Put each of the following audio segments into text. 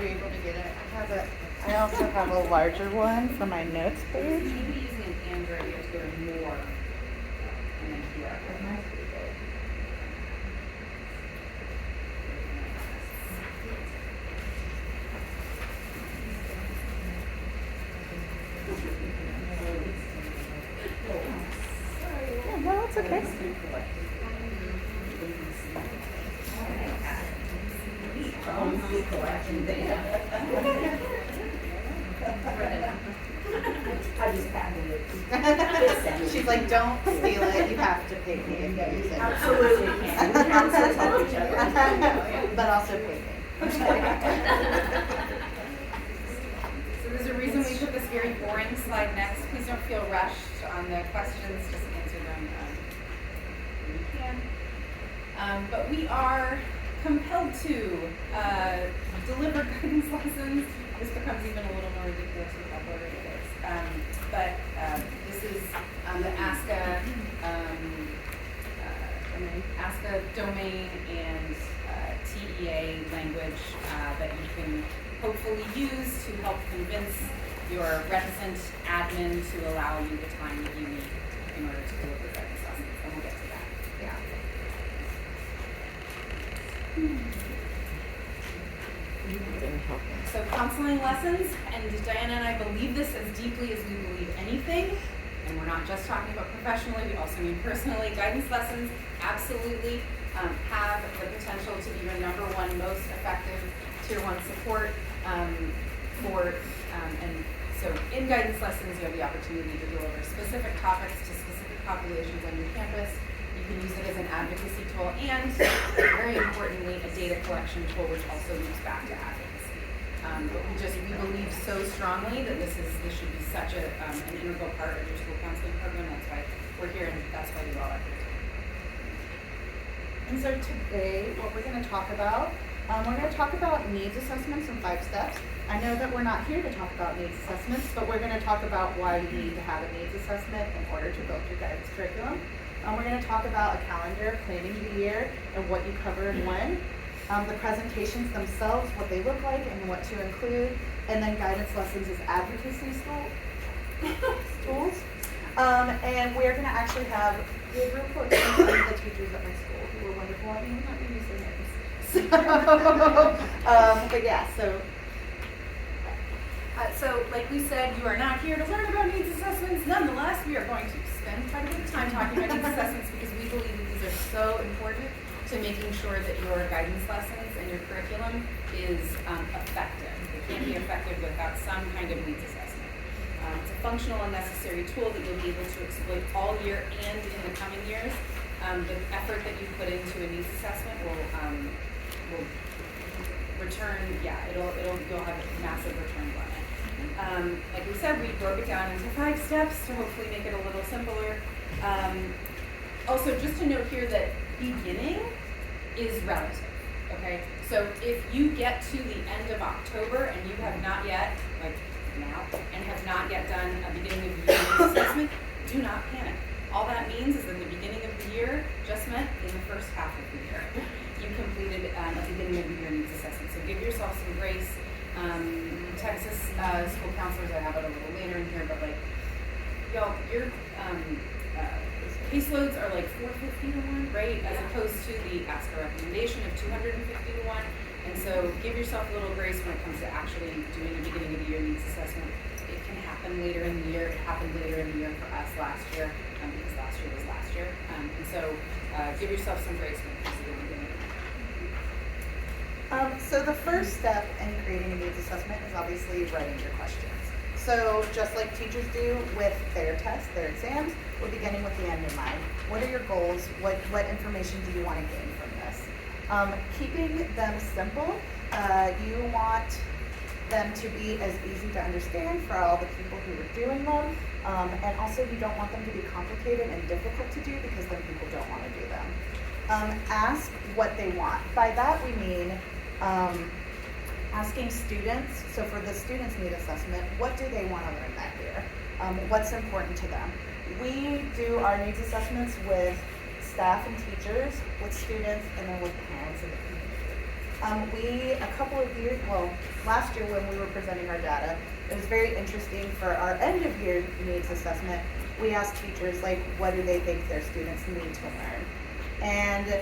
were you able to get it? I also have a larger one for my notes page. Maybe using an Android, you have to go to more, and then here. Yeah, no, it's okay. I just patented it. She's like, don't steal it. You have to pay me if you use it. Absolutely can. We counsel help each other. But also pay me. So there's a reason we put this very boring slide next. Please don't feel rushed on the questions, just answer them when you can. But we are compelled to deliver guidance lessons. This becomes even a little more ridiculous with how boring it is. But this is the ASCA domain and TEA language that you can hopefully use to help convince your reticent admin to allow you the time that you need in order to deliver guidance lessons. And we'll get to that. Yeah. So counseling lessons, and Diana and I believe this as deeply as we believe anything, and we're not just talking about professionally, we also mean personally. Guidance lessons absolutely have the potential to be your number one most effective tier 1 support and so in guidance lessons you have the opportunity to deliver specific topics to specific populations on your campus. You can use it as an advocacy tool and, very importantly, a data collection tool, which also loops back to advocacy. But we believe so strongly that this should be such an integral part of your school counseling program. That's why we're here, and that's why you all are here today. And so today, what we're going to talk about, we're going to talk about needs assessments in 5 steps. I know that we're not here to talk about needs assessments, but we're going to talk about why you need to have a needs assessment in order to build your guidance curriculum. We're going to talk about a calendar, planning the year, and what you cover and when. The presentations themselves, what they look like and what to include, and then guidance lessons as advocacy tools. And we're going to actually have good reports from the teachers at my school who were wonderful. I mean, I'm not going to use their names. But yeah, So, like we said, you are not here to learn about needs assessments. Nonetheless, we are going to spend quite a bit of time talking about needs assessments because we believe that these are so important to making sure that your guidance lessons and your curriculum is effective. It can't be effective without some kind of needs assessment. It's a functional and necessary tool that you'll be able to exploit all year and in the coming years. The effort that you put into a needs assessment will return, you'll have massive returns on it. Like we said, we broke it down into 5 steps to hopefully make it a little simpler. Also, just to note here that beginning is relative, okay? So if you get to the end of October and you have not yet, like now, and have not yet done a beginning of the year needs assessment, do not panic. All that means is that the beginning of the year just meant in the first half of the year. You completed a beginning of the year needs assessment. So give yourself some grace. Texas school counselors, I have it a little later in here, but like, y'all, your caseloads are like 450 to 1, right? As opposed to the ASCA recommendation of 250 to 1. And so give yourself a little grace when it comes to actually doing a beginning of the year needs assessment. It can happen later in the year. It happened later in the year for us last year, because last year was last year. And so give yourself some grace when it comes to the beginning. So the first step in creating a needs assessment is obviously writing your questions. So just like teachers do with their tests, their exams, we're beginning with the end in mind. What are your goals? What information do you want to gain from this? Keeping them simple, you want them to be as easy to understand for all the people who are doing them. And also you don't want them to be complicated and difficult to do because then people don't want to do them. Ask what they want. By that we mean asking students, so for the students' need assessment, what do they want to learn that year? What's important to them? We do our needs assessments with staff and teachers, with students, and then with parents in the community. A couple of years, well, last year when we were presenting our data, it was very interesting for our end of year needs assessment. We asked teachers, like, what do they think their students need to learn? And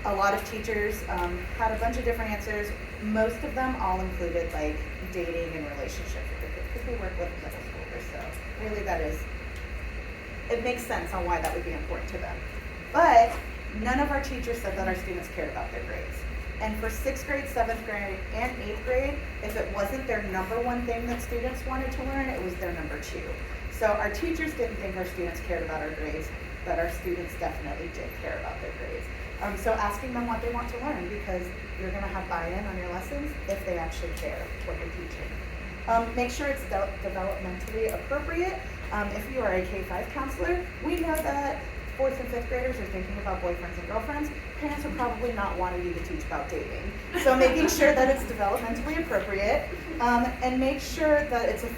a lot of teachers had a bunch of different answers. Most of them all included like dating and relationships because we work with middle schoolers, so really it makes sense on why that would be important to them. But none of our teachers said that our students cared about their grades. And for 6th grade, 7th grade, and 8th grade, if it wasn't their number one thing that students wanted to learn, it was their number 2. So our teachers didn't think our students cared about our grades, but our students definitely did care about their grades. So asking them what they want to learn, because you're going to have buy-in on your lessons if they actually care what you're teaching. Make sure it's developmentally appropriate. If you are a K-5 counselor, we know that 4th and 5th graders are thinking about boyfriends and girlfriends. Parents are probably not wanting you to teach about dating. So making sure that it's developmentally appropriate, and make sure that it's a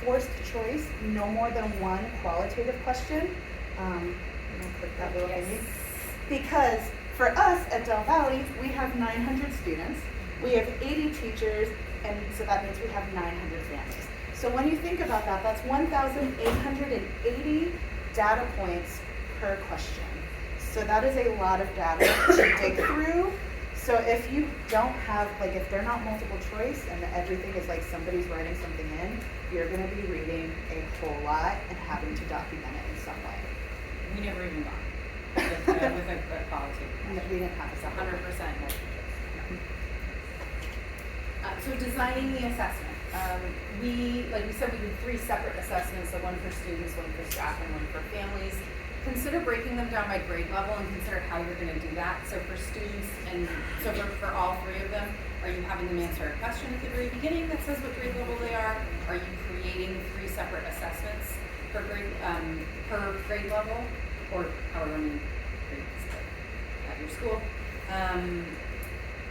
forced choice, no more than one qualitative question. I'm gonna click that little thingy. Because for us at Del Valley, we have 900 students, we have 80 teachers, and so that means we have 900 families. So when you think about that, that's 1,880 data points per question. So that is a lot of data to dig through. So if you don't have, like if they're not multiple choice and everything is like somebody's writing something in, you're gonna be reading a whole lot and having to document it in some way. We never even got with a qualitative. We didn't have It's a 100% multiple choice. So designing the assessment. Like we said, we did 3 separate assessments, so one for students, one for staff, and one for families. Consider breaking them down by grade level and consider how you're going to do that. So for students, and so for all 3 of them, are you having them answer a question at the very beginning that says what grade level they are? Are you creating 3 separate assessments per grade level, or however many grades at your school?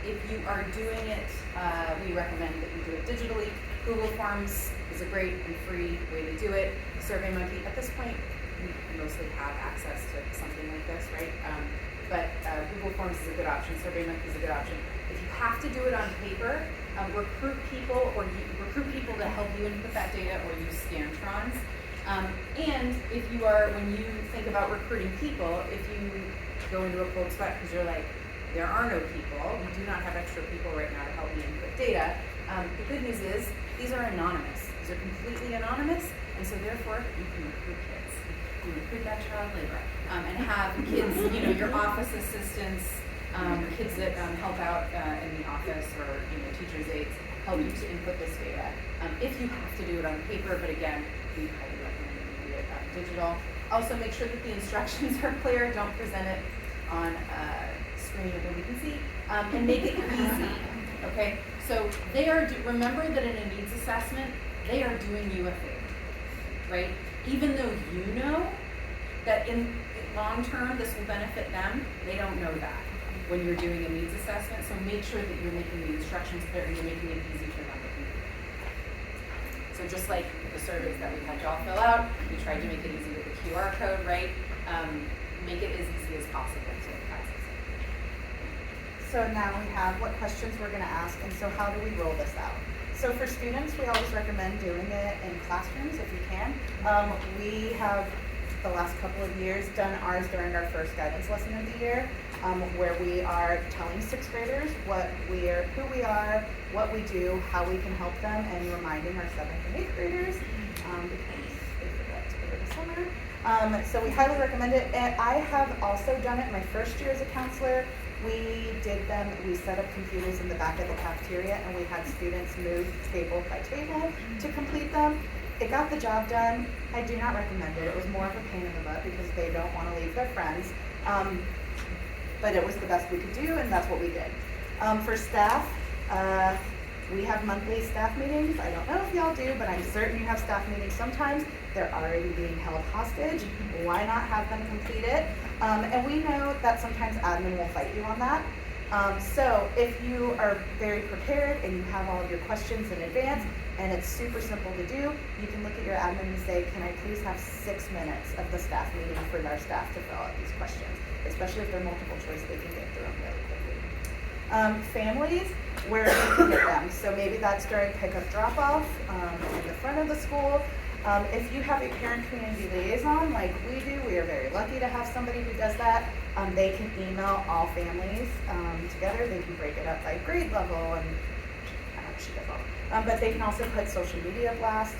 If you are doing it, we recommend that you do it digitally. Google Forms is a great and free way to do it. SurveyMonkey, at this point, we mostly have access to something like this, right? But Google Forms is a good option. SurveyMonkey is a good option. If you have to do it on paper, recruit people to help you input that data, or use Scantrons. And if you are, when you think about recruiting people, if you go into a cold sweat because you're like, there are no people, we do not have extra people right now to help me input data. The good news is, these are anonymous. These are completely anonymous, and so therefore, you can recruit kids. You recruit that child labor, and have kids, your office assistants, kids that help out in the office, or teachers' aides, help you to input this data. If you have to do it on paper, but again, we highly recommend that you do it digital. Also, make sure that the instructions are clear. Don't present it on a screen that we can see, and make it easy. Okay, so remember that in a needs assessment, they are doing you a favor, right? Even though you know that in long term this will benefit them, they don't know that when you're doing a needs assessment. So make sure that you're making the instructions clear and you're making it easy for them to complete. So just like the surveys that we had y'all fill out, we tried to make it easy with the QR code, right? Make it as easy as possible to access it. So now we have what questions we're going to ask, and so how do we roll this out? So for students, we always recommend doing it in classrooms if you can. We have, the last couple of years, done ours during our first guidance lesson of the year, where we are telling 6th graders who we are, what we do, how we can help them, and reminding our 7th and 8th graders, because they forgot to go to the summer. So we highly recommend it. And I have also done it my first year as a counselor. We set up computers in the back of the cafeteria, and we had students move table by table to complete them. It got the job done. I do not recommend it. It was more of a pain in the butt because they don't want to leave their friends. But it was the best we could do, and that's what we did. For staff, we have monthly staff meetings. I don't know if y'all do, but I'm certain you have staff meetings sometimes. They're already being held hostage. Why not have them complete it? And we know that sometimes admin will fight you on that. So if you are very prepared and you have all of your questions in advance, and it's super simple to do, you can look at your admin and say, can I please have 6 minutes of the staff meeting for our staff to fill out these questions? Especially if they're multiple choice, they can get through them really quickly. Families, where you can get them. So maybe that's during pickup drop-off in the front of the school. If you have a parent community liaison like we do, we are very lucky to have somebody who does that. They can email all families together. They can break it up by grade level, and I don't know, she does all. But they can also put social media blast,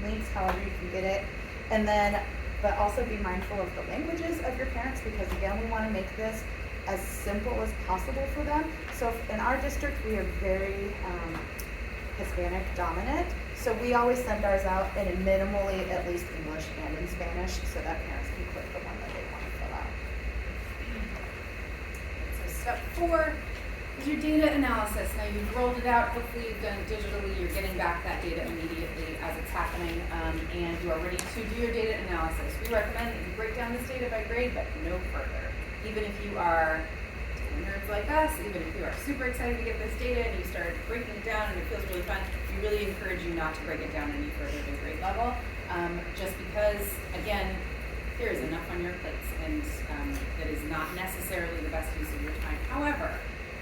links, however you can get it. And then, but also be mindful of the languages of your parents, because again, we want to make this as simple as possible for them. So in our district, we are very Hispanic dominant. So we always send ours out in minimally at least English and in Spanish, so that parents can click the one that they want to fill out. So step 4 is your data analysis. Now you've rolled it out, hopefully you've done it digitally, you're getting back that data immediately as it's happening, and you are ready to do your data analysis. We recommend that you break down this data by grade, but no further. Even if you are nerds like us, even if you are super excited to get this data and you start breaking it down and it feels really fun, we really encourage you not to break it down any further than grade level, just because, again, there is enough on your plates, and that is not necessarily the best use of your time. However,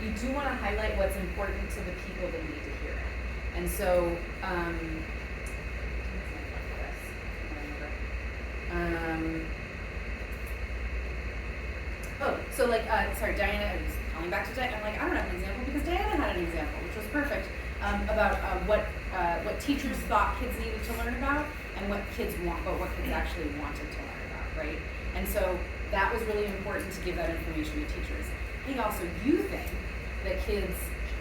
you do want to highlight what's important to the people that need to hear it. And so, Diana, I was calling back to Diana. I'm like, I don't have an example because Diana had an example, which was perfect, about what teachers thought kids needed to learn about and what kids actually wanted to learn about, right? And so that was really important to give that information to teachers. I think also you think that kids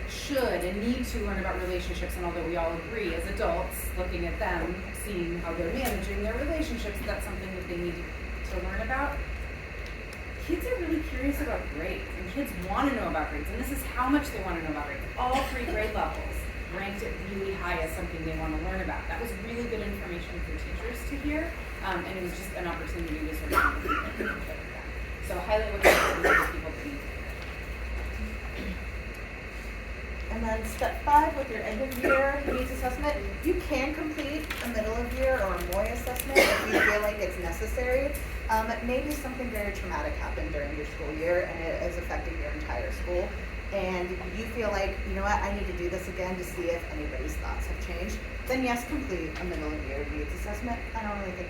should and need to learn about relationships, and although we all agree as adults, looking at them, seeing how they're managing their relationships, that's something that they need to learn about. Kids are really curious about grades, and kids want to know about grades, and this is how much they want to know about grades. All 3 grade levels ranked it really high as something they want to learn about. That was really good information for teachers to hear, and it was just an opportunity to sort of think with them. So highlight what you're doing with people that need to hear. And then step 5 with your end of year needs assessment, you can complete a middle of year or a MOI assessment if you feel like it's necessary. Maybe something very traumatic happened during your school year and it is affecting your entire school, and you feel like, you know what, I need to do this again to see if anybody's thoughts have changed, then yes, complete a middle of year needs assessment. I don't really think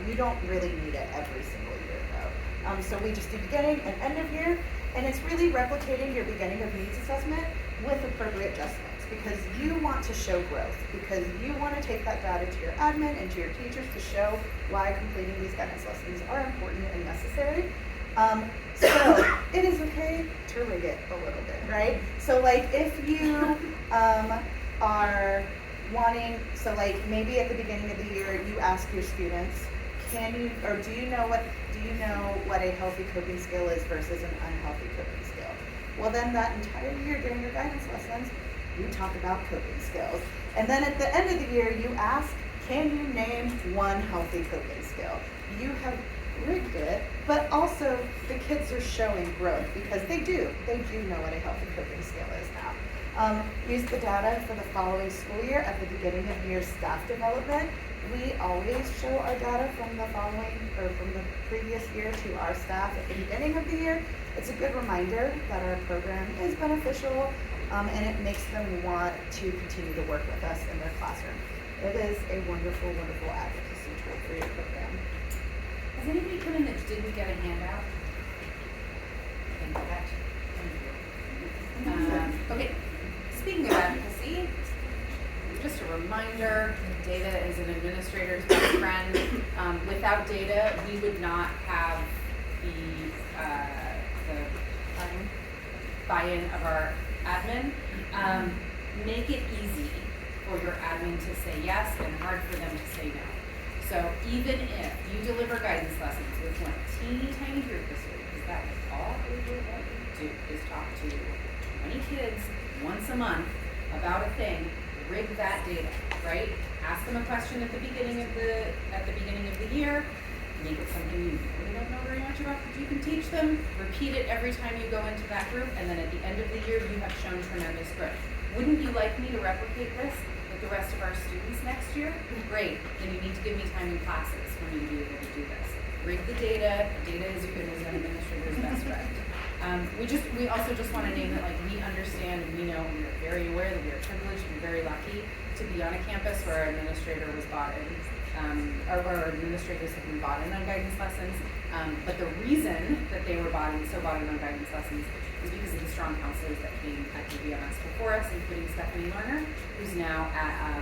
you don't really need it every single year though. So we just do beginning and end of year, and it's really replicating your beginning of needs assessment with appropriate adjustments, because you want to show growth, because you want to take that data to your admin and to your teachers to show why completing these guidance lessons are important and necessary. So it is okay to rig it a little bit, right? So like if you are wanting, so like maybe at the beginning of the year you ask your students, do you know what a healthy coping skill is versus an unhealthy coping skill? Well, then that entire year during your guidance lessons, you talk about coping skills. And then at the end of the year, you ask, can you name one healthy coping skill? You have rigged it, but also the kids are showing growth because they do know what a healthy coping skill is now. Use the data for the following school year at the beginning of year staff development. We always show our data from the previous year to our staff at the beginning of the year. It's a good reminder that our program is beneficial, and it makes them want to continue to work with us in their classroom. It is a wonderful, wonderful advocacy tool for your program. Has anybody come in that didn't get a handout? Thank you. Okay, speaking of advocacy, just a reminder, data is an administrator's best friend. Without data, we would not have the buy-in of our admin. Make it easy for your admin to say yes and hard for them to say no. So even if you deliver guidance lessons with one teeny tiny group this week, because that is all we do is talk to 20 kids once a month about a thing, rig that data, right? Ask them a question at the beginning of the year. Make it something you really don't know very much about, but you can teach them. Repeat it every time you go into that group, and then at the end of the year, you have shown tremendous growth. Wouldn't you like me to replicate this with the rest of our students next year? Great. Then you need to give me time in classes for me to be able to do this. Rig the data. Data is as good as an administrator's best friend. We also just want to name that, like, we understand and we know and we are very aware that we are privileged and very lucky to be on a campus where our administrator was bought in, or our administrators have been bought in on guidance lessons. But the reason that they were so bought in on guidance lessons is because of the strong counselors that came at DVMS before us, including Stephanie Lerner, who's now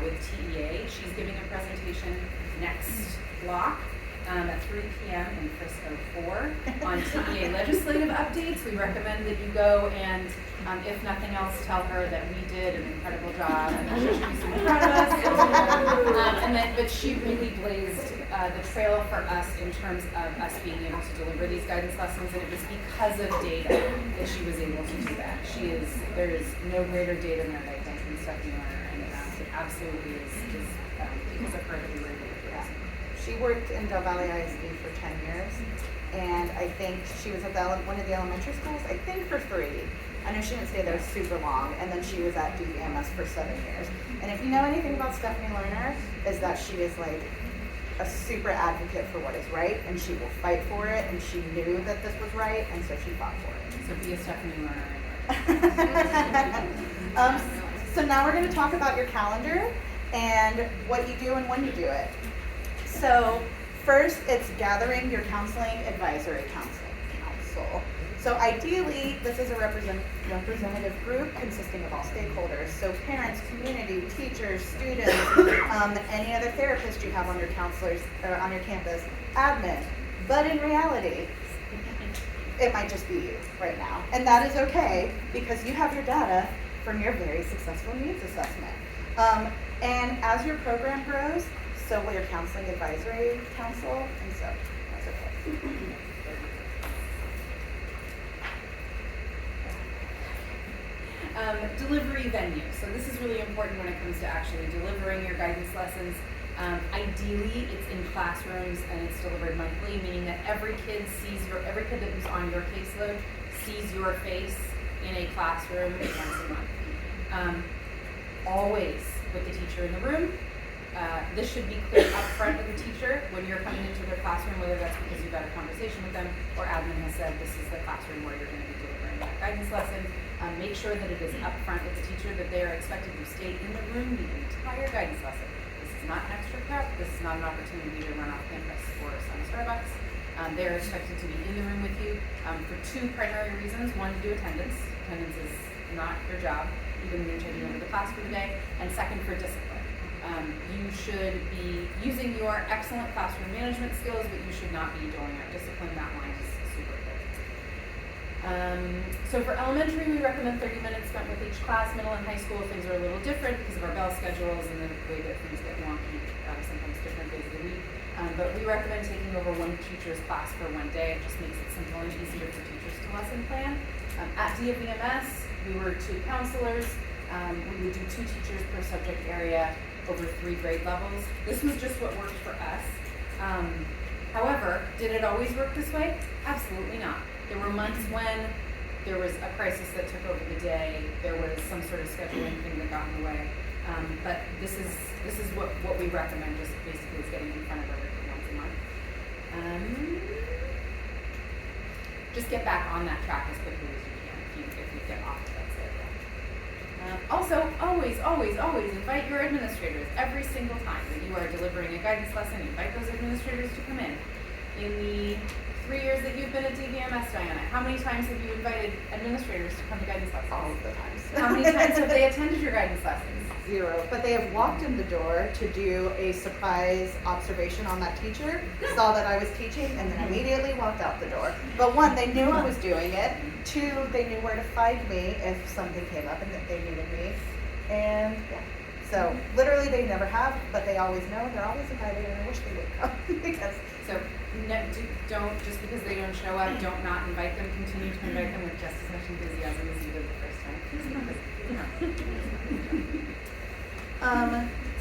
with TEA. She's giving a presentation next block at 3 p.m. in Frisco 4 on TEA legislative updates. We recommend that you go and, if nothing else, tell her that we did an incredible job and that she should be super proud of us. But she really blazed the trail for us in terms of us being able to deliver these guidance lessons, and it was because of data that she was able to do that. There is no greater data than I think than Stephanie Lerner, and it absolutely is because of her that we were able to do that. She worked in Del Valle ISD for 10 years, and I think she was at one of the elementary schools, I think for 3. I know she didn't stay there super long, and then she was at DVMS for 7 years. And if you know anything about Stephanie Lerner, is that she is like a super advocate for what is right, and she will fight for it, and she knew that this was right, and so she fought for it. So be a Stephanie Lerner. So now we're going to talk about your calendar and what you do and when you do it. So first, it's gathering your counseling advisory council. So ideally, this is a representative group consisting of all stakeholders. So parents, community, teachers, students, any other therapist you have on your counselors or on your campus, admin. But in reality, it might just be you right now. And that is okay because you have your data from your very successful needs assessment. And as your program grows, so will your counseling advisory council, and so that's okay. Delivery venue. So this is really important when it comes to actually delivering your guidance lessons. Ideally, it's in classrooms and it's delivered monthly, meaning that every kid that is on your caseload sees your face in a classroom once a month. Always with the teacher in the room. This should be clear up front with the teacher when you're coming into their classroom, whether that's because you've got a conversation with them or admin has said this is the classroom where you're going to be delivering that guidance lesson. Make sure that it is up front with the teacher that they are expected to stay in the room the entire guidance lesson. This is not an extra prep. This is not an opportunity to run off campus for some Starbucks. They are expected to be in the room with you for 2 primary reasons. One, to do attendance. Attendance is not your job, even when you're taking over the class for the day. And second, for discipline. You should be using your excellent classroom management skills, but you should not be doling out discipline. That line is super clear. So for elementary, we recommend 30 minutes spent with each class. Middle and high school, things are a little different because of our bell schedules and the way that things get wonky, sometimes different days of the week. But we recommend taking over one teacher's class for one day. It just makes it simple and easier for teachers to lesson plan. At DVMS, we were 2 counselors. We would do 2 teachers per subject area over 3 grade levels. This was just what worked for us. However, did it always work this way? Absolutely not. There were months when there was a crisis that took over the day. There was some sort of scheduling thing that got in the way. But this is what we recommend. Just basically is getting in front of everything once a month. Just get back on that track as quickly as you can if you get off to that schedule. Also, always invite your administrators every single time that you are delivering a guidance lesson. Invite those administrators to come in. In the 3 years that you've been at DVMS, Diana, how many times have you invited administrators to come to guidance lessons? All of the times. How many times have they attended your guidance lessons? 0. But they have walked in the door to do a surprise observation on that teacher, saw that I was teaching, and then immediately walked out the door. But 1, they knew I was doing it. 2, they knew where to find me if something came up and that they needed me. And yeah. So literally they never have, but they always know, and they're always invited, and I wish they would come because. So don't, just because they don't show up, don't not invite them. Continue to invite them with just as much enthusiasm as you did the first time.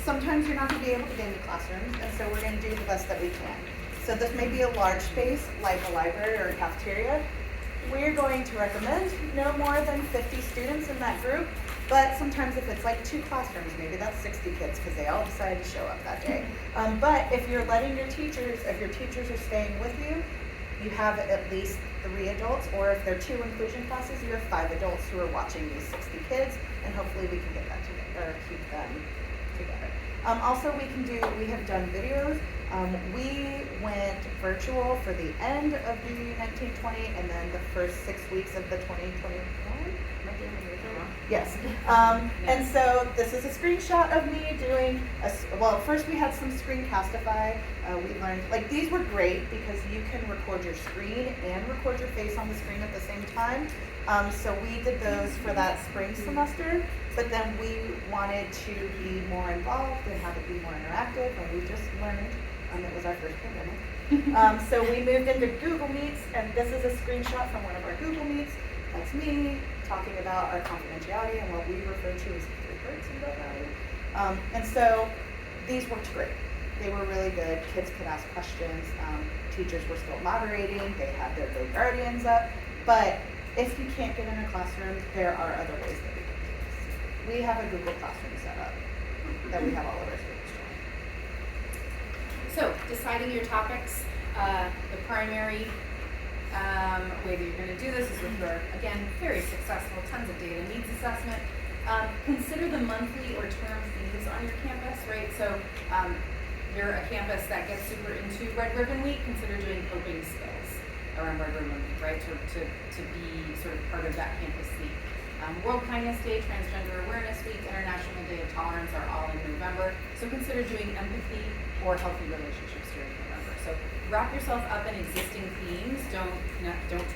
Sometimes you're not going to be able to get into classrooms, and so we're going to do the best that we can. So this may be a large space, like a library or a cafeteria. We're going to recommend no more than 50 students in that group, but sometimes if it's like 2 classrooms, maybe that's 60 kids because they all decided to show up that day. But if you're letting your teachers, if your teachers are staying with you, you have at least 3 adults, or if they're 2 inclusion classes, you have 5 adults who are watching these 60 kids, and hopefully we can get that together, or keep them together. Also, we have done videos. We went virtual for the end of the 1920 and then the first 6 weeks of the 2021. Yes. And so this is a screenshot of me doing, first we had some Screencastify. We learned, like, these were great because you can record your screen and record your face on the screen at the same time. So we did those for that spring semester, but then we wanted to be more involved and have it be more interactive, and we just learned. It was our first pandemic. So we moved into Google Meets, and this is a screenshot from one of our Google Meets. That's me talking about our confidentiality and what we refer to as 3 perks in Bell Valley. And so these worked great. They were really good. Kids could ask questions. Teachers were still moderating. They had their Go Guardians up. But if you can't get in a classroom, there are other ways that we can do this. We have a Google Classroom set up that we have all of our students join. So, deciding your topics, the primary way that you're going to do this is with your, again, very successful, tons of data needs assessment. Consider the monthly or term themes on your campus, right? So, you're a campus that gets super into Red Ribbon Week, consider doing coping skills around Red Ribbon Week, right? To be sort of part of that campus theme. World Kindness Day, Transgender Awareness Week, International Day of Tolerance are all in November. So consider doing empathy or healthy relationships during November. So wrap yourself up in existing themes. Don't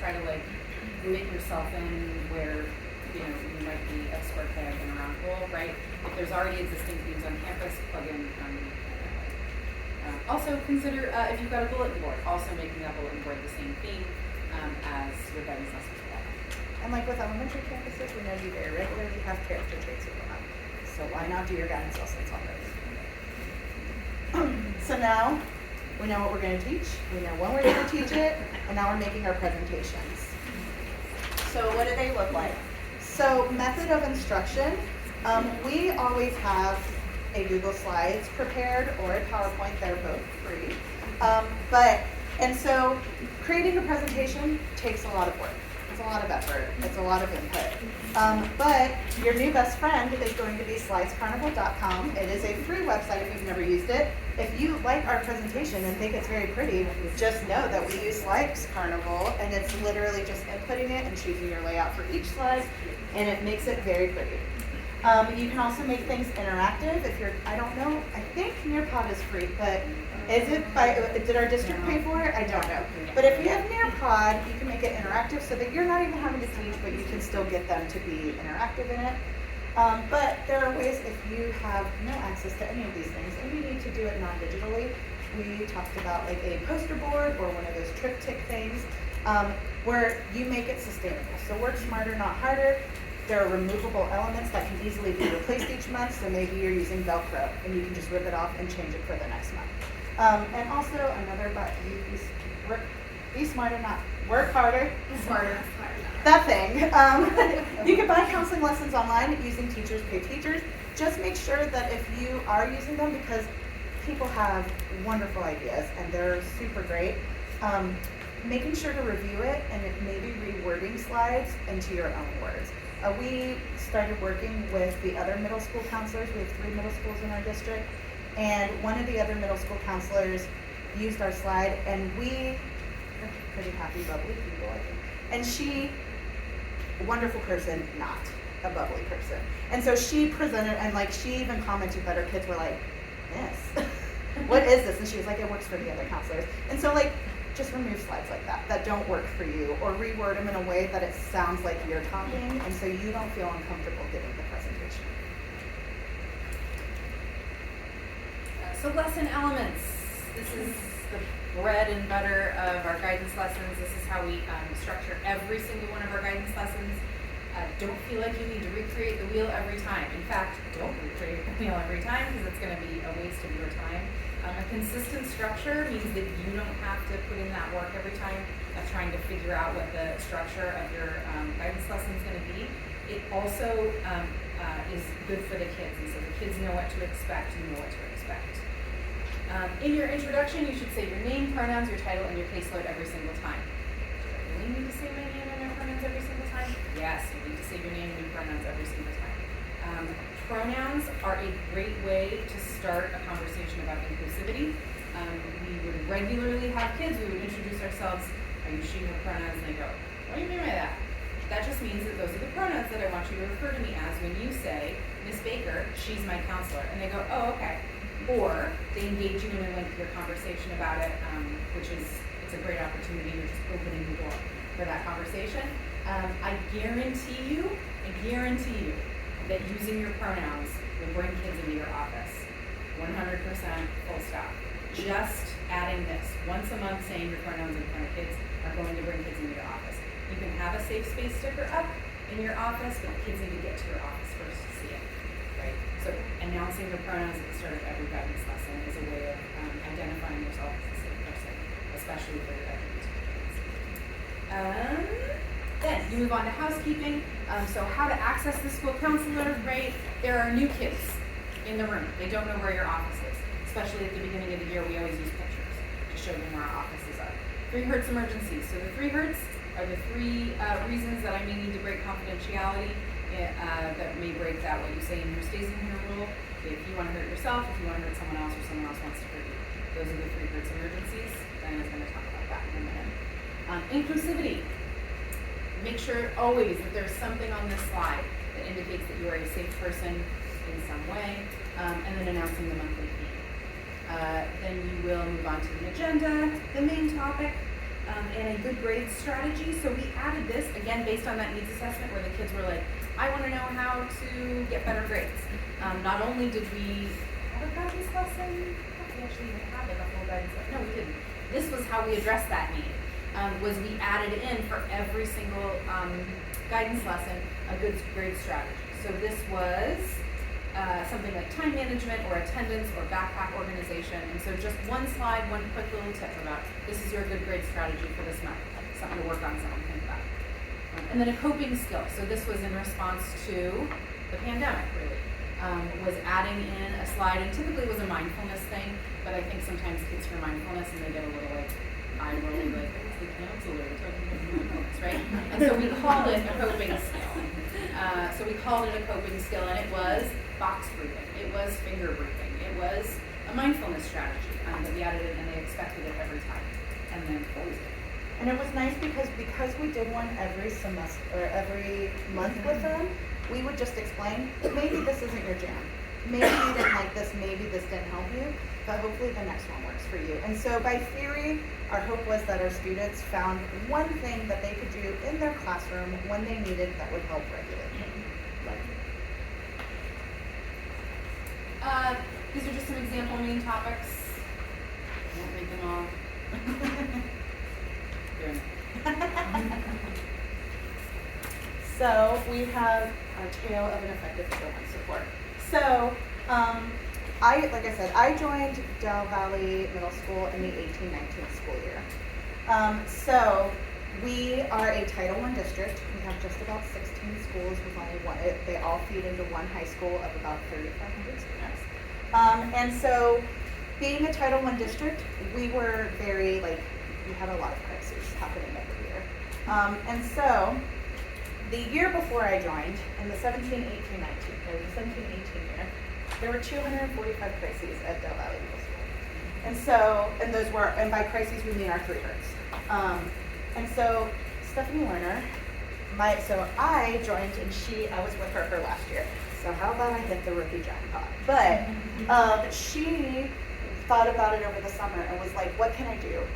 try to like fit yourself in where you might be a square peg in a round hole, right? If there's already existing themes on campus, plug in. Also consider if you've got a bulletin board, also making that bulletin board the same theme as your guidance lessons. And like with elementary campuses, we know you very regularly have character traits going on. So why not do your guidance lessons already? So now we know what we're going to teach, we know when we're going to teach it, and now we're making our presentations. So what do they look like? So method of instruction, we always have a Google Slides prepared or a PowerPoint. They're both free. And so creating a presentation takes a lot of work. It's a lot of effort. It's a lot of input. But your new best friend is going to be slidescarnival.com. It is a free website if you've never used it. If you like our presentation and think it's very pretty, just know that we use Slides Carnival, and it's literally just inputting it and choosing your layout for each slide, and it makes it very pretty. You can also make things interactive. If you're, I don't know, I think Nearpod is free, but did our district pay for it? I don't know. But if you have Nearpod, you can make it interactive so that you're not even having to teach, but you can still get them to be interactive in it. But there are ways if you have no access to any of these things and you need to do it non-digitally. We talked about like a poster board or one of those triptych things where you make it sustainable. So work smarter, not harder. There are removable elements that can easily be replaced each month, so maybe you're using Velcro and you can just rip it off and change it for the next month. And also another, be smarter, not work harder. Smarter. That thing. You can buy counseling lessons online using Teachers Pay Teachers. Just make sure that if you are using them, because people have wonderful ideas and they're super great, making sure to review it and maybe rewording slides into your own words. We started working with the other middle school counselors. We have 3 middle schools in our district. And one of the other middle school counselors used our slide, and we are pretty happy, bubbly people, I think. And she, wonderful person, not a bubbly person. And so she presented, and like she even commented that her kids were like, this, what is this? And she was like, it works for the other counselors. And so like, just remove slides like that don't work for you, or reword them in a way that it sounds like you're talking, and so you don't feel uncomfortable giving the presentation. So lesson elements. This is the bread and butter of our guidance lessons. This is how we structure every single one of our guidance lessons. Don't feel like you need to recreate the wheel every time. In fact, don't recreate the wheel every time because it's going to be a waste of your time. A consistent structure means that you don't have to put in that work every time of trying to figure out what the structure of your guidance lesson is going to be. It also is good for the kids, and so the kids know what to expect, you know what to expect. In your introduction, you should say your name, pronouns, your title, and your caseload every single time. Do I really need to say my name and my pronouns every single time? Yes, you need to say your name and your pronouns every single time. Pronouns are a great way to start a conversation about inclusivity. We would regularly have kids, we would introduce ourselves, are you she, her pronouns, and they go, what do you mean by that? That just means that those are the pronouns that I want you to refer to me as when you say, Miss Baker, she's my counselor. And they go, oh, okay. Or they engage you in a lengthier conversation about it, which is, it's a great opportunity. You're just opening the door for that conversation. I guarantee you that using your pronouns will bring kids into your office. 100% full stop. Just adding this once a month, saying your pronouns in front of kids are going to bring kids into your office. You can have a safe space sticker up in your office, but the kids need to get to your office first to see it, right? So announcing your pronouns at the start of every guidance lesson is a way of identifying yourself as a safe person, especially for your LGBT kids. Then you move on to housekeeping. So how to access the school counselor, right? There are new kids in the room. They don't know where your office is. Especially at the beginning of the year, we always use pictures to show them where our offices are. 3 hertz emergencies. So the 3 hertz are the 3 reasons that I may need to break confidentiality, that may break that what you say in here stays in here rule. If you want to hurt yourself, if you want to hurt someone else, or someone else wants to hurt you. Those are the 3 hertz emergencies. Diana's going to talk about that in a minute. Inclusivity. Make sure always that there's something on this slide that indicates that you are a safe person in some way, and then announcing the monthly fee. Then you will move on to the agenda, the main topic, and a good grades strategy. So we added this, again, based on that needs assessment where the kids were like, I want to know how to get better grades. Not only did we have a guidance lesson, we actually even have it, a full guidance lesson. No, we didn't. This was how we addressed that need. Was we added in for every single guidance lesson a good grade strategy. So this was something like time management or attendance or backpack organization. And so just one slide, one quick little tip about this is your good grade strategy for this month. Something to work on, something to think about. And then a coping skill. So this was in response to the pandemic, really. Was adding in a slide, and typically it was a mindfulness thing, but I think sometimes kids hear mindfulness and they get a little like eye roll, like, what's the counselor talking about mindfulness, right? And so we called it a coping skill. And it was box breathing, it was finger breathing, it was a mindfulness strategy that we added in, and they expected it every time, and then closed it. And it was nice because we did one every semester or every month with them, we would just explain, maybe this isn't your jam. Maybe you didn't like this, maybe this didn't help you, but hopefully the next one works for you. And so by theory, our hope was that our students found one thing that they could do in their classroom when they needed that would help regulate. These are just some example main topics. I won't read them all. So we have our tale of an effective children's support. So like I said, I joined Del Valley Middle School in the 18-19 school year. So we are a Title I district. We have just about 16 schools with only one. They all feed into one high school of about 3,500 students. And so being a Title I district, we were very, we had a lot of crises happening every year. And so the year before I joined, in the 17-18 year, there were 245 crises at Del Valley Middle School. And so, and by crises we mean our 3 hertz. And so Stephanie Lerner, so I joined and I was with her last year. So how about I hit the rookie jackpot? But she thought about it over the summer and was like, what can I do?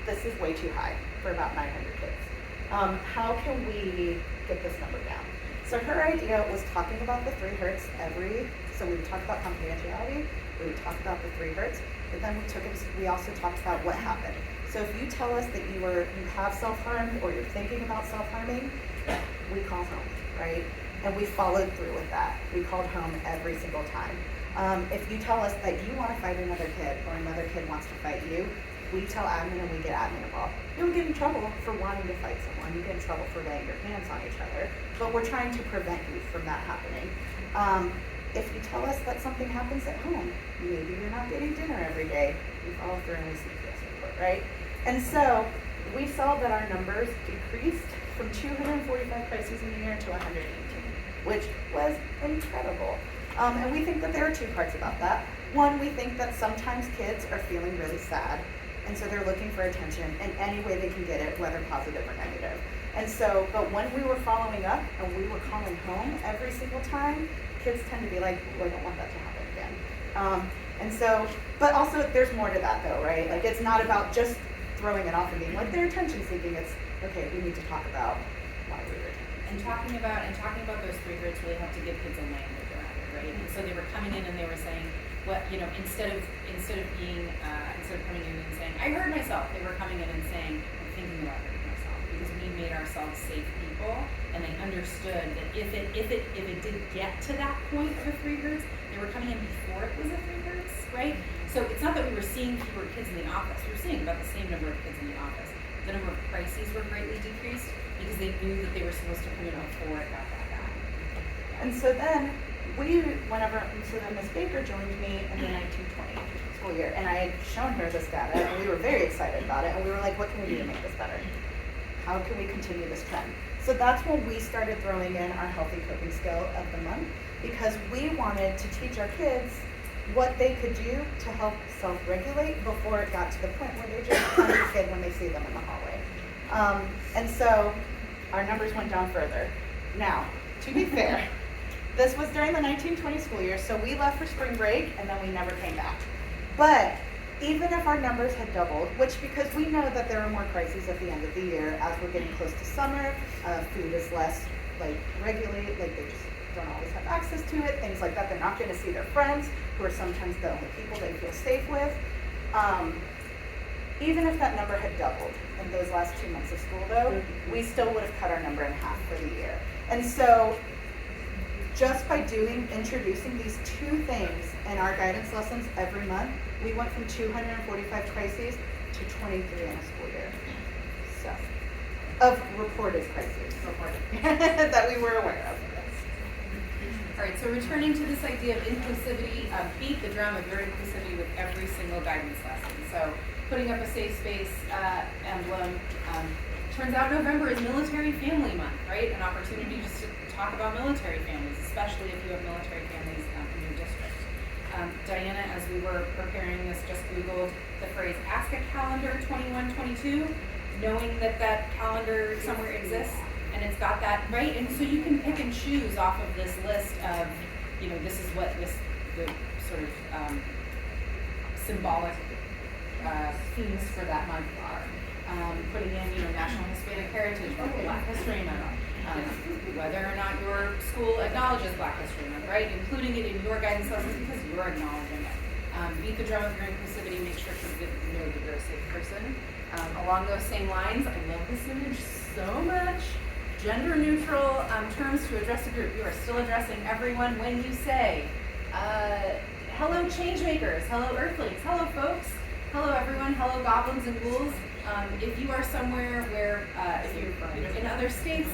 This is way too high for about 900 kids. How can we get this number down? So her idea was talking about the 3 hertz so we would talk about confidentiality, we would talk about the 3 hertz, but then we also talked about what happened. So if you tell us that you have self-harmed or you're thinking about self-harming, we call home, right? And we followed through with that. We called home every single time. If you tell us that you want to fight another kid or another kid wants to fight you, we tell admin and we get admin involved. You don't get in trouble for wanting to fight someone. You get in trouble for laying your hands on each other. But we're trying to prevent you from that happening. if you tell us that something happens at home, maybe you're not getting dinner every day. We've all thrown a CPS report, right? And so we saw that our numbers decreased from 245 crises in a year to 118, which was incredible. And we think that there are two parts about that. One, we think that sometimes kids are feeling really sad, and so they're looking for attention in any way they can get it, whether positive or negative. And so, but when we were following up and we were calling home every single time, kids tend to be like, oh, I don't want that to happen again. And so, but also there's more to that though, right? Like it's not about just throwing it off and being like they're attention seeking. It's, okay, we need to talk about why we were attention seeking. And talking about those 3 groups really helped to give kids a language around it, right? And so they were coming in and they were saying, what, you know, instead of coming in and saying, I hurt myself, they were coming in and saying, I'm thinking about hurting myself, because we made ourselves safe people, and they understood that if it did get to that point of the 3 groups, they were coming in before it was a 3 groups, right? So it's not that we were seeing fewer kids in the office, we were seeing about the same number of kids in the office. The number of crises were greatly decreased because they knew that they were supposed to come in before it got that bad. And so then so then Ms. Baker joined me in the 1920 school year, and I had shown her this data, and we were very excited about it, and we were like, what can we do to make this better? How can we continue this trend? So that's when we started throwing in our healthy coping skill of the month, because we wanted to teach our kids what they could do to help self-regulate before it got to the point where they just punch a kid when they see them in the hallway. And so our numbers went down further. Now, to be fair, this was during the 1920 school year, so we left for spring break and then we never came back. But even if our numbers had doubled, which because we know that there are more crises at the end of the year as we're getting close to summer, food is less regulated, like they just don't always have access to it, things like that. They're not going to see their friends, who are sometimes the only people they feel safe with. Even if that number had doubled in those last 2 months of school though, we still would have cut our number in half for the year. And so just by introducing these 2 things in our guidance lessons every month, we went from 245 crises to 23 in a school year. So, of reported crises that we were aware of. All right, so returning to this idea of inclusivity, beat the drum of your inclusivity with every single guidance lesson. So putting up a safe space emblem. Turns out November is Military Family Month, right? An opportunity just to talk about military families, especially if you have military families in your district. Diana, as we were preparing this, just Googled the phrase Ask a Calendar 2122, knowing that that calendar somewhere exists, and it's got that, right? And so you can pick and choose off of this list of, you know, this is what the sort of symbolic themes for that month are. Putting in, you know, National Hispanic Heritage Month, Black History Month, whether or not your school acknowledges Black History Month, right? Including it in your guidance lessons because you're acknowledging it. Beat the drum of your inclusivity, make sure kids know that you're a safe person. Along those same lines, I love this image so much. Gender neutral terms to address a group. You are still addressing everyone when you say, hello change makers, hello earthlings, hello folks, hello everyone, hello goblins and ghouls. If you are somewhere where, if you're in other states,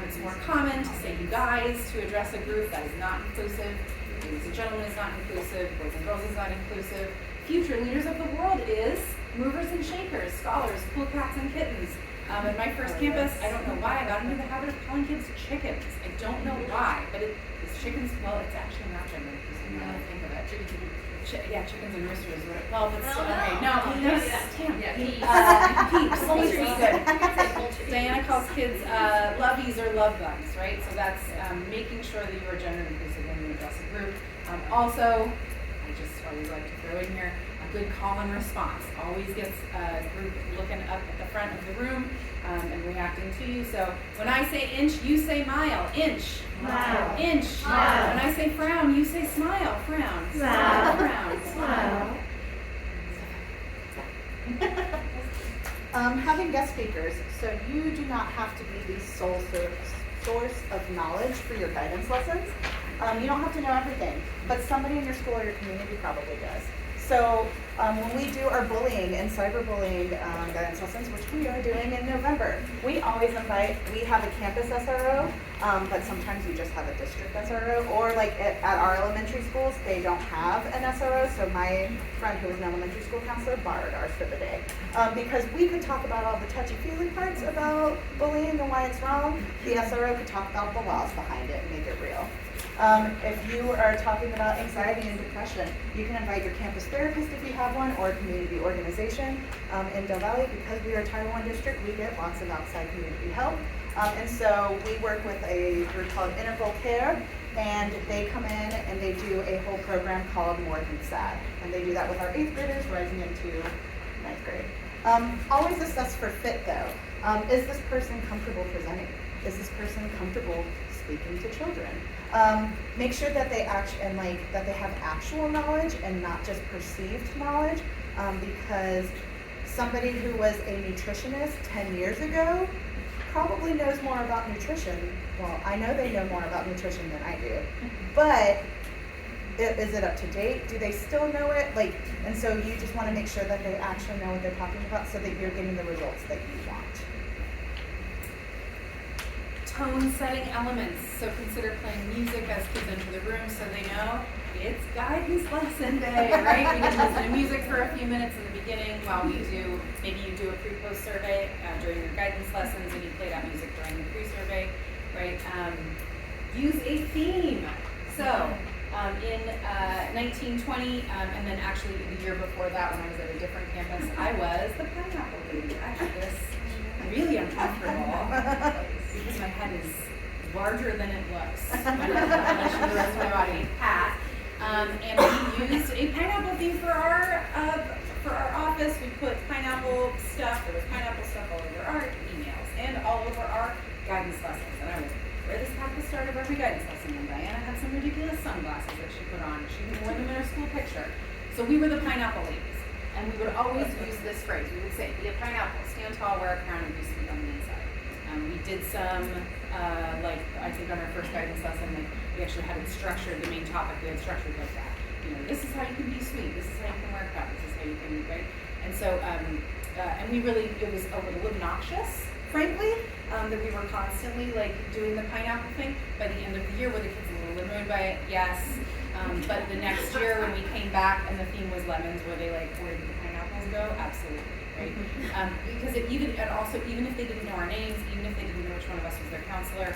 it's more common to say you guys to address a group that is not inclusive. Ladies and gentlemen is not inclusive. Boys and girls is not inclusive. Future leaders of the world is movers and shakers, scholars, cool cats and kittens. At my first campus, I don't know why I got into the habit of calling kids chickens. I don't know why, but it's chickens. Well, it's actually not gender inclusive now that I think of it. Chickens and roosters. Well, that's okay. No, peeps. Poultry. Good. Diana calls kids lovies or love bugs, right? So that's making sure that you are gender inclusive when you address a group. Also, I just always like to throw in here a good call and response. Always gets a group looking up at the front of the room and reacting to you. So when I say inch, you say mile. Inch. Mile. Inch. Mile. When I say frown, you say smile. Frown. Smile. Frown. Smile. Having guest speakers, so you do not have to be the sole source of knowledge for your guidance lessons. You don't have to know everything, but somebody in your school or your community probably does. So when we do our bullying and cyberbullying guidance lessons, which we are doing in November, we always invite, we have a campus SRO, but sometimes we just have a district SRO, or like at our elementary schools, they don't have an SRO, so my friend who was an elementary school counselor borrowed ours for the day. Because we could talk about all the touchy-feely parts about bullying and why it's wrong, the SRO could talk about the laws behind it and make it real. If you are talking about anxiety and depression, you can invite your campus therapist if you have one, or a community organization. In Del Valle, because we are a Title I district, we get lots of outside community help. And so we work with a group called Integral Care, and they come in and they do a whole program called More Than Sad. And they do that with our 8th graders rising into 9th grade. Always assess for fit though. Is this person comfortable presenting? Is this person comfortable speaking to children? Make sure that they that they have actual knowledge and not just perceived knowledge, because somebody who was a nutritionist 10 years ago probably knows more about nutrition. Well, I know they know more about nutrition than I do, but is it up to date? Do they still know it? And so you just want to make sure that they actually know what they're talking about so that you're getting the results that you want. Tone setting elements. So consider playing music as kids enter the room so they know it's guidance lesson day, right? We can listen to music for a few minutes in the beginning while we do, maybe you do a pre-post survey during your guidance lessons and you play that music during the pre-survey, right? Use a theme. So in 1920, and then actually the year before that when I was at a different campus, I was the pineapple lady. I had this really uncomfortable because my head is larger than it looks when I show the rest of my body hat. And we used a pineapple theme for our office. We put pineapple stuff. There was pineapple stuff all over our emails and all over our guidance lessons. And I would wear this at the start of every guidance lesson. And Diana had some ridiculous sunglasses that she put on. She even wore them in her school picture. So we were the pineapple ladies. And we would always use this phrase. We would say, be a pineapple, stand tall, wear a crown, and be sweet on the inside. We did some, I think on our first guidance lesson, we actually had it structured, the main topic, we had structured like that. This is how you can be sweet, this is how you can wear a crown, this is how you can, right? And so, and we really, it was a little obnoxious, frankly, that we were constantly doing the pineapple thing. By the end of the year, were the kids a little annoyed by it? Yes. But the next year when we came back and the theme was lemons, were they where did the pineapples go? Absolutely, right? Because even if they didn't know our names, even if they didn't know which one of us was their counselor,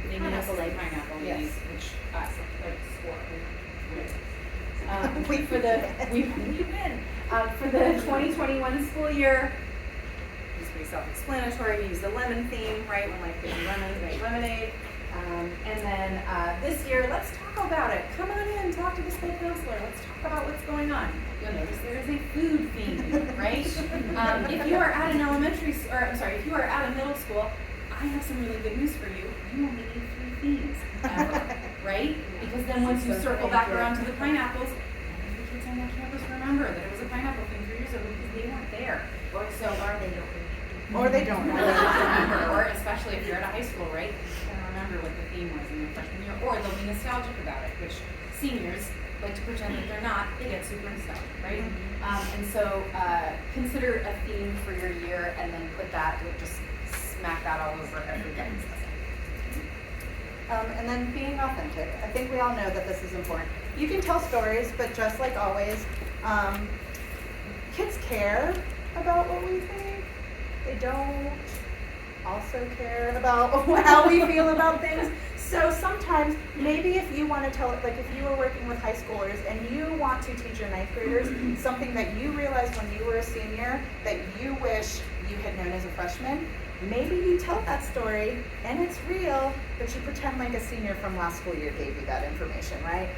they knew us as pineapple ladies, which us swore. For the 2021 school year, just pretty self-explanatory. We used the lemon theme, right? When life gives you lemons, make lemonade. And then this year, let's talk about it. Come on in, talk to the school counselor. Let's talk about what's going on. You'll notice there is a food theme, right? If you are at an if you are at a middle school, I have some really good news for you. You only need 3 themes ever, right? Because then once you circle back around to the pineapples, none of the kids on that campus remember that it was a pineapple theme 3 years ago because they weren't there. Or they don't remember. Or especially if you're at a high school, right? Remember what the theme was in your freshman year, or they'll be nostalgic about it, which seniors like to pretend that they're not. They get super nostalgic, right? And so consider a theme for your year and then put that, just smack that all over every guidance lesson. And then being authentic. I think we all know that this is important. You can tell stories, but just like always, kids care about what we think. They don't also care about how we feel about things. So sometimes, maybe if you want to tell it, if you were working with high schoolers and you want to teach your 9th graders something that you realized when you were a senior that you wish you had known as a freshman, maybe you tell that story and it's real, but you pretend like a senior from last school year gave you that information, right?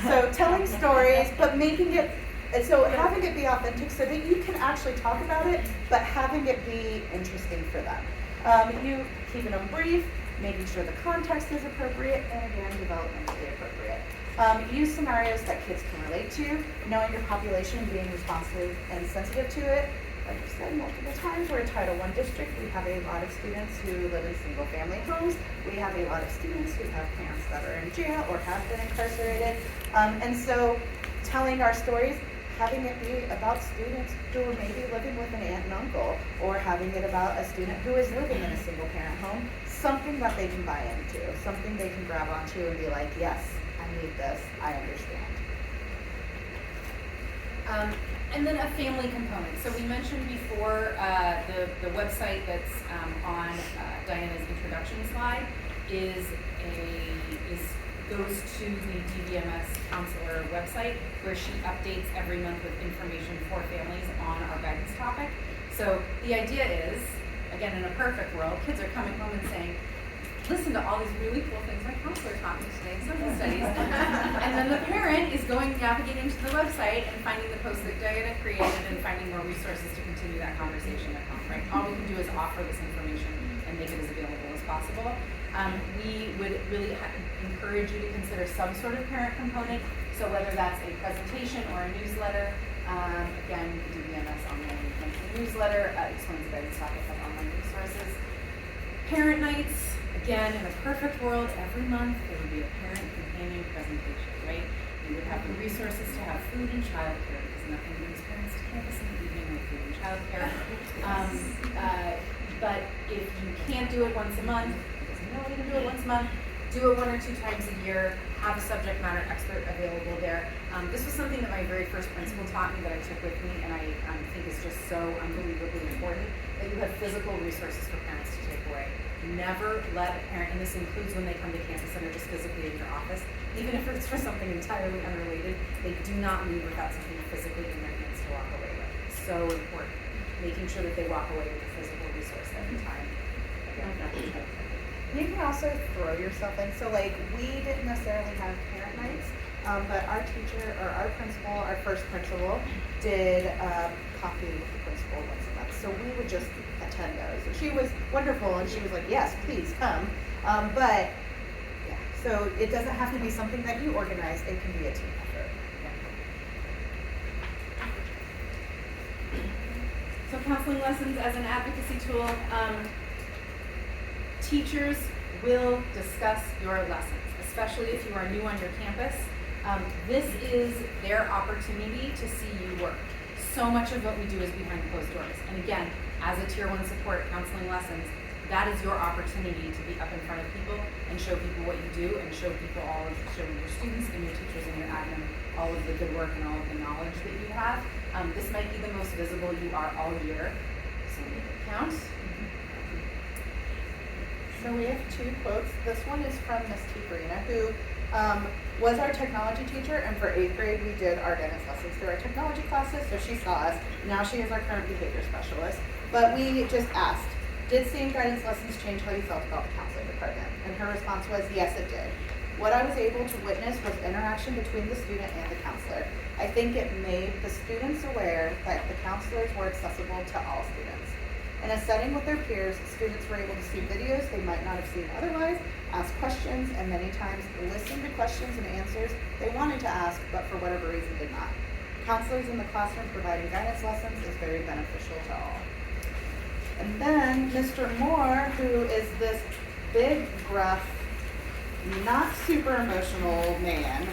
So telling stories, but making it, having it be authentic so that you can actually talk about it, but having it be interesting for them. You keeping them brief, making sure the context is appropriate, and again, developmentally appropriate. Use scenarios that kids can relate to, knowing your population, being responsive and sensitive to it. Like I've said multiple times, we're a Title I district. We have a lot of students who live in single-family homes. We have a lot of students who have parents that are in jail or have been incarcerated. And so telling our stories, having it be about students who are maybe living with an aunt and uncle, or having it about a student who is living in a single parent home, something that they can buy into, something they can grab onto and be like, yes, I need this, I understand. And then a family component. So we mentioned before the website that's on Diana's introduction slide goes to the DVMS counselor website, where she updates every month with information for families on our guidance topic. So the idea is, again, in a perfect world, kids are coming home and saying, listen to all these really cool things my counselor taught me today in social studies. And then the parent is navigating to the website and finding the post that Diana created and finding more resources to continue that conversation at home, right? All we can do is offer this information and make it as available as possible. We would really encourage you to consider some sort of parent component. So whether that's a presentation or a newsletter, again, you can do the MS online monthly newsletter, explains the guidance topic of online resources. Parent nights, again, in a perfect world, every month there would be a parent companion presentation, right? You would have the resources to have food and childcare, because nothing brings parents to campus in the evening like food and childcare. But if you can't do it once a month, you know, you can do it once a month, do it 1 or 2 times a year, have a subject matter expert available there. This was something that my very first principal taught me that I took with me, and I think is just so unbelievably important, that you have physical resources for parents to take away. Never let a parent, and this includes when they come to campus and are just physically in your office, even if it's for something entirely unrelated, they do not leave without something physically in their hands to walk away with. So important. Making sure that they walk away with a physical resource every time. You can also throw yourself in. So like, we didn't necessarily have parent nights, but our teacher, or our principal, our first principal, did coffee with the principal once a month. So we would just attend those. And she was wonderful, and she was like, yes, please come. But yeah, so it doesn't have to be something that you organize. It can be a team effort. So counseling lessons as an advocacy tool. Teachers will discuss your lessons, especially if you are new on your campus. This is their opportunity to see you work. So much of what we do is behind closed doors. And again, as a Tier 1 support counseling lessons, that is your opportunity to be up in front of people and show people what you do, and show people show your students and your teachers and your admin all of the good work and all of the knowledge that you have. This might be the most visible you are all year, so make it count. So we have 2 quotes. This one is from Miss Tigrina, who was our technology teacher, and for 8th grade we did our guidance lessons through our technology classes, so she saw us. Now she is our current behavior specialist. But we just asked, did seeing guidance lessons change how you felt about the counseling department? And her response was, yes, it did. What I was able to witness was interaction between the student and the counselor. I think it made the students aware that the counselors were accessible to all students. In a setting with their peers, students were able to see videos they might not have seen otherwise, ask questions, and many times listen to questions and answers they wanted to ask, but for whatever reason did not. Counselors in the classroom providing guidance lessons is very beneficial to all. And then Mr. Moore, who is this big, gruff, not super emotional man,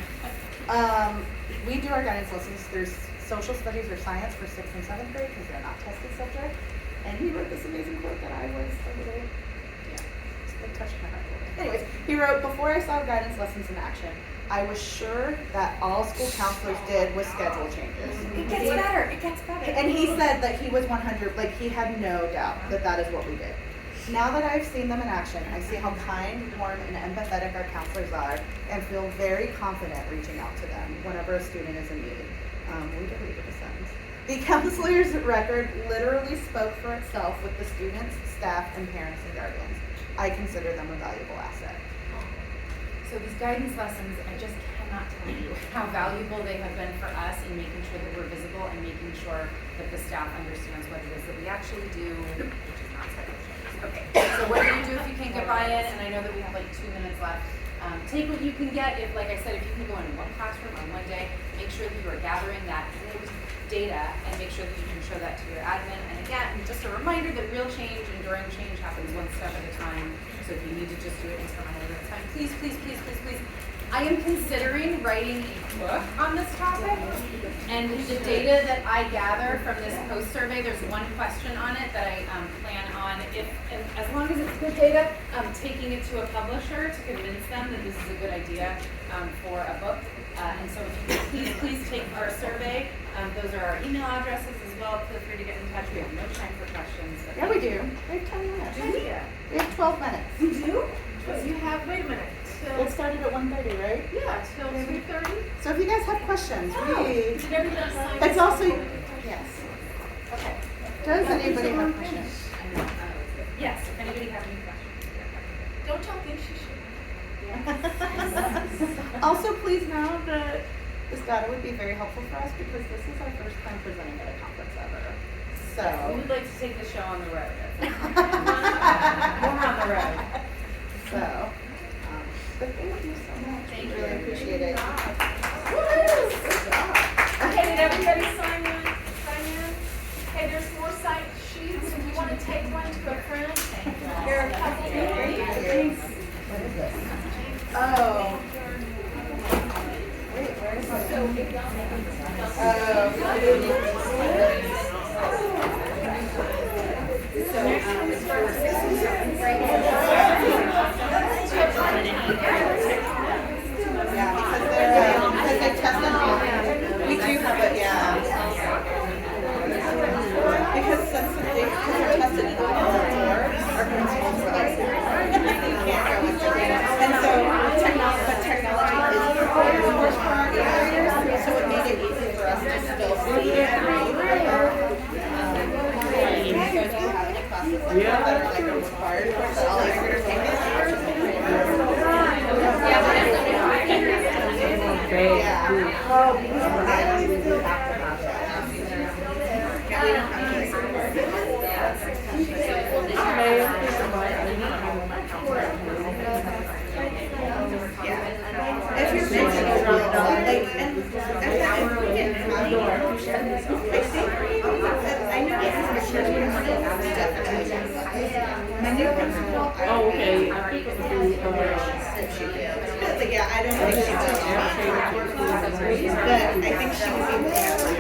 we do our guidance lessons through social studies or science for 6th and 7th grade because they're not tested subjects. And he wrote this amazing quote that I was a little, it touched my heart a little bit. Anyways, he wrote, before I saw guidance lessons in action, I was sure that all school counselors did was schedule changes. It gets better, it gets better. And he said that he was 100, like he had no doubt that that is what we did. Now that I've seen them in action, I see how kind, warm, and empathetic our counselors are, and feel very confident reaching out to them whenever a student is in need. We deleted the sentence. The counselor's record literally spoke for itself with the students, staff, and parents and guardians. I consider them a valuable asset. So these guidance lessons, I just cannot tell you how valuable they have been for us in making sure that we're visible and making sure that the staff understands what it is that we actually do, which is not scheduled changes. Okay, so what do you do if you can't get buy-in? And I know that we have like 2 minutes left. Take what you can get. If, like I said, if you can go in one classroom on one day, make sure that you are gathering that data and make sure that you can show that to your admin. And again, just a reminder that real change, enduring change happens one step at a time. So if you need to just do it incrementally, that's fine. Please, please, please, please, please I am considering writing a book on this topic, and the data that I gather from this post survey, there's one question on it that I plan on, and as long as it's good data, taking it to a publisher to convince them that this is a good idea for a book. And so if you could please take our survey. Those are our email addresses as well. Feel free to get in touch. We have no time for questions. Yeah, we do. We have 10 minutes. We have 12 minutes. You do? You have, wait a minute. It started at 1:30, right? Yeah, till 2:30. So if you guys have questions, Did everybody sign? it's also, yes. Okay. Does anybody have questions? Yes, if anybody has any questions. Don't y'all think she should? Also, please know that this data would be very helpful for us because this is our first time presenting at a conference ever. We So. would like to take the show on the road. More on the road. So, but thank you so much. Thank We you. really appreciate it. Okay, did everybody sign in? Okay, there's 4 site sheets. If you want to take one to a friend, there are a couple here. What is this? Oh. Wait, where is Yeah, because they tested all. We do have it, yeah. Because since they're tested in all the boards, our principals were like, you can't go with it. And so, technology is more for our educators, so it made it easy for us to still see and read. You guys do have any classes like that are like required for that all educators take it? Yeah. Oh, because I still have to have that. Yeah, we don't have yeah. If you're making a real like, and if we get I know it's definitely. My new principal. Oh, okay. If she did. But yeah, I don't think she does. But I think she was able to have her.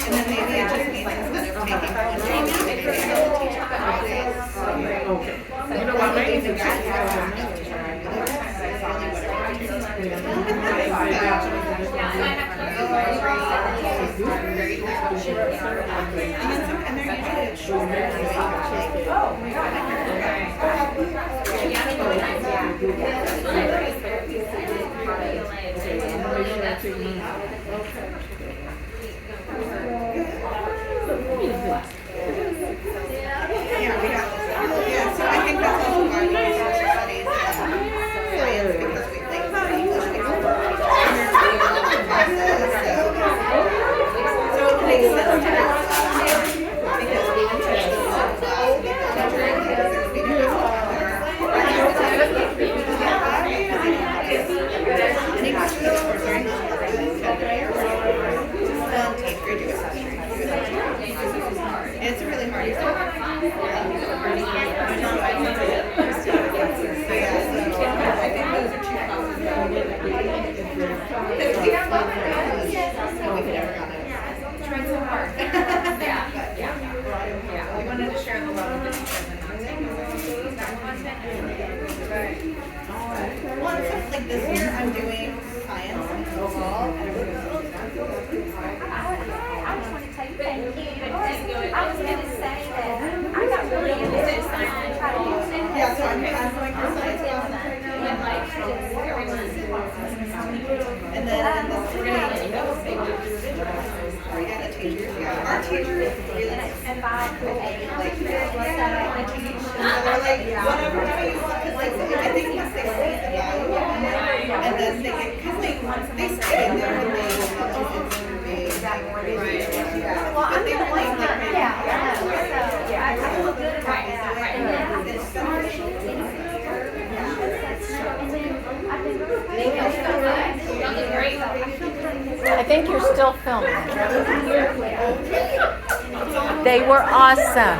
And then maybe it just means instead of taking one day, maybe they have to teach her that. Okay. You know what, maybe the guys have so I think that's also why we use social studies and science because we like English people so it makes sense to have because we can teach them all class any questions for during take grade do history. It's a really hard exam. I think those are 2 classes that we did. We never got it. Tried so hard. Yeah. We wanted to share the love with the teachers and not take that content. Well, it's just like this year I'm doing science overall and everybody's really I just want to tell you thank you. I was going to say that I got really into this and try to use it. yeah, so I'm going for science classes right now. And then we're going to teachers. Yeah, our teachers really like they're like whatever do you want because like I think once they see the value and then they get because they stay in there and they Well, but they really like I feel good about that. And then it's beneficial. And then I've been Y'all did great. I think you're still filming. They were awesome.